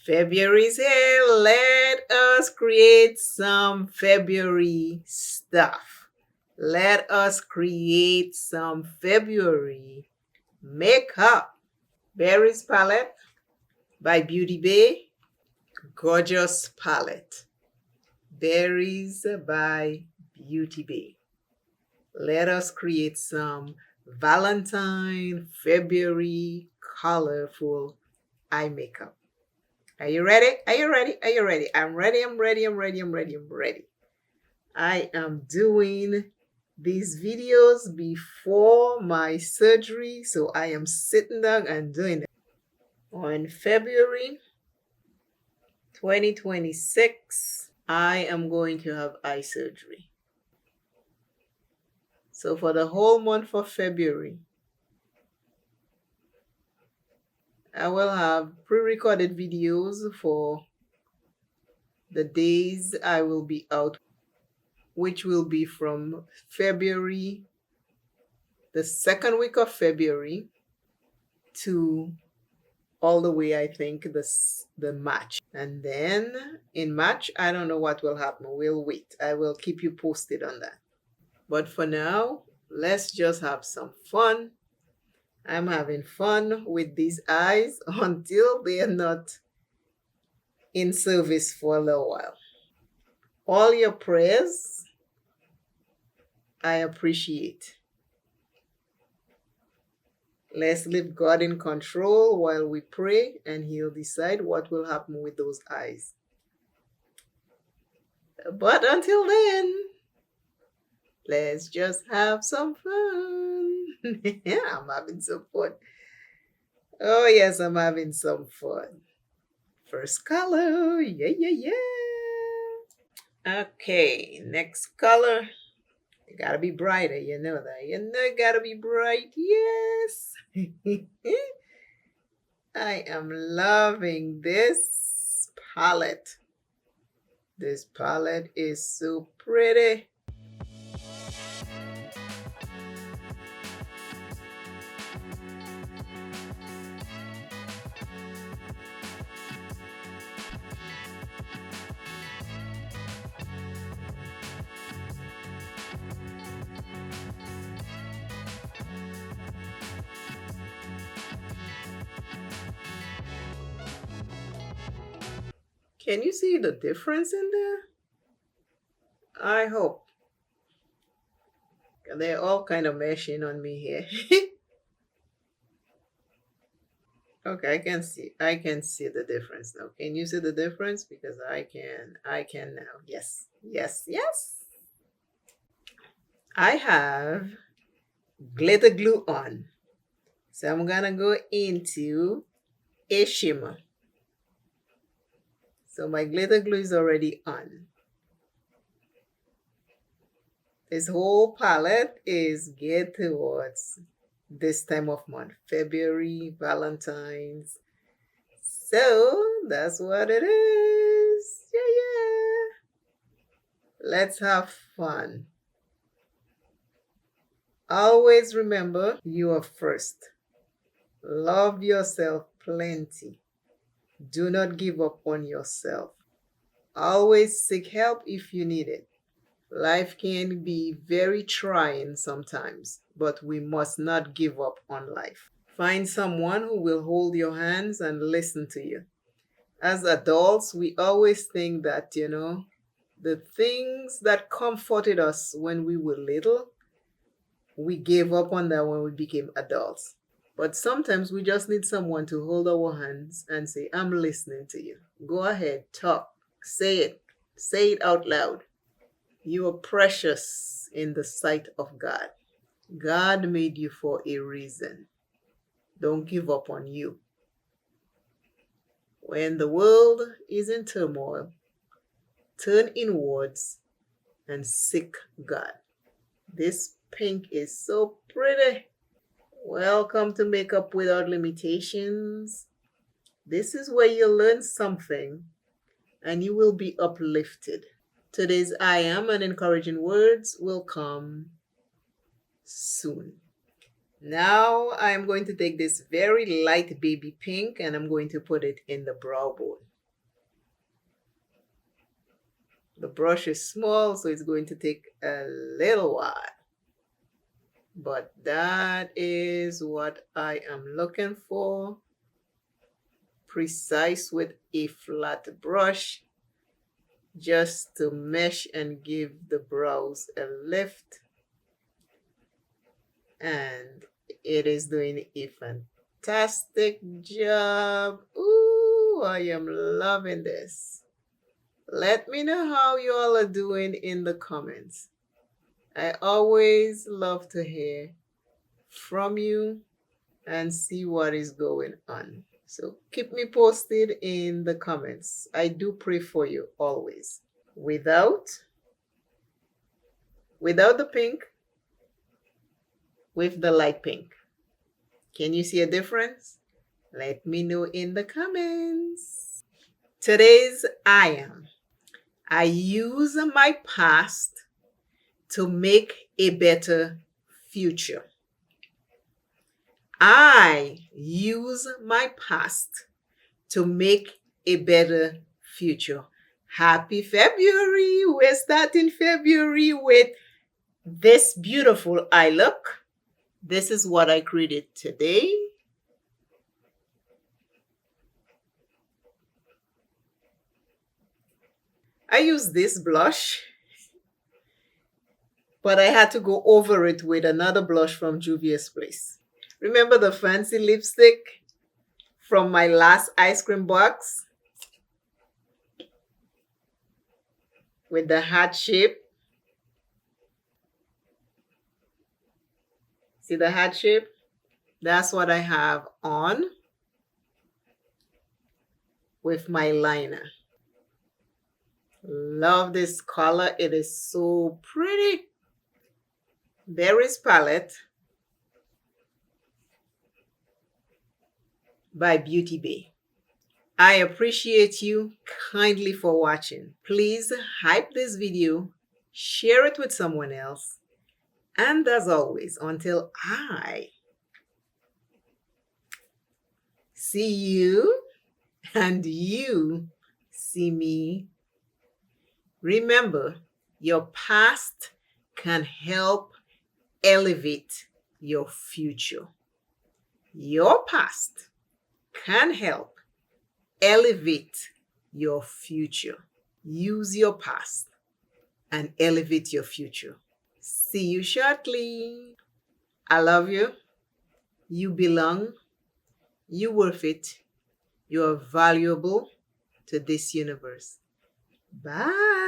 February is here. Let us create some February stuff. Let us create some February makeup. Berries palette by Beauty Bay. Gorgeous palette. Berries by Beauty Bay. Let us create some Valentine February colorful eye makeup. Are you ready? Are you ready? Are you ready? I'm ready. I'm ready. I'm ready. I'm ready. I'm ready. I am doing these videos before my surgery, so I am sitting down and doing them. On February 2026, I am going to have eye surgery. So for the whole month of February, I will have pre-recorded videos for the days I will be out, which will be from February, the second week of February, to all the way, I think, the March. And then in March, I don't know what will happen. We'll wait. I will keep you posted on that. But for now, let's just have some fun. I'm having fun with these eyes until they are not in service for a little while. All your prayers, I appreciate. Let's leave God in control while we pray, and He'll decide what will happen with those eyes. But until then, let's just have some fun. I'm having some fun. Oh, yes, I'm having some fun. First color. Yeah, yeah, yeah. Okay, next color. You gotta be brighter, you know that. You know you gotta be bright. Yes. I am loving this palette. This palette is so pretty. Can you see the difference in there? I hope. They're all kind of meshing on me here. Okay, I can see the difference now. Can you see the difference? Because I can now. Yes, yes, yes. I have glitter glue on. So I'm gonna go into a shimmer. So my glitter glue is already on. This whole palette is geared towards this time of month, February, Valentines. So that's what it is. Yeah, yeah. Let's have fun. Always remember you are first. Love yourself plenty. Do not give up on yourself. Always seek help if you need it. Life can be very trying sometimes, but we must not give up on life. Find someone who will hold your hands and listen to you. As adults, we always think that, the things that comforted us when we were little, we gave up on that when we became adults. But sometimes we just need someone to hold our hands and say, I'm listening to you. Go ahead, talk, say it out loud. You are precious in the sight of God. God made you for a reason. Don't give up on you. When the world is in turmoil, turn inwards and seek God. This pink is so pretty. Welcome to Makeup Without Limitations. This is where you learn something and you will be uplifted. Today's I am and encouraging words will come soon. Now I'm going to take this very light baby pink and I'm going to put it in the brow bone. The brush is small, so it's going to take a little while. But that is what I am looking for. Precise with a flat brush, just to mesh and give the brows a lift. And it is doing a fantastic job. Ooh, I am loving this. Let me know how you all are doing in the comments. I always love to hear from you and see what is going on. So keep me posted in the comments. I do pray for you always. Without the pink, with the light pink. Can you see a difference? Let me know in the comments. Today's I use my past to make a better future. I use my past to make a better future. Happy February! We're starting February with this beautiful eye look. This is what I created today. I use this blush, but I had to go over it with another blush from Juvia's Place. Remember the fancy lipstick from my last ice cream box with the heart shape? See the heart shape? That's what I have on with my liner. Love this color. It is so pretty. Berries Palette by Beauty Bay. I appreciate you kindly for watching. Please hype this video, share it with someone else, and as always, until I see you and you see me, remember, your past can help elevate your future. Your past can help elevate your future. Use your past and elevate your future. See you shortly. I love you. You belong. You're worth it. You are valuable to this universe. Bye.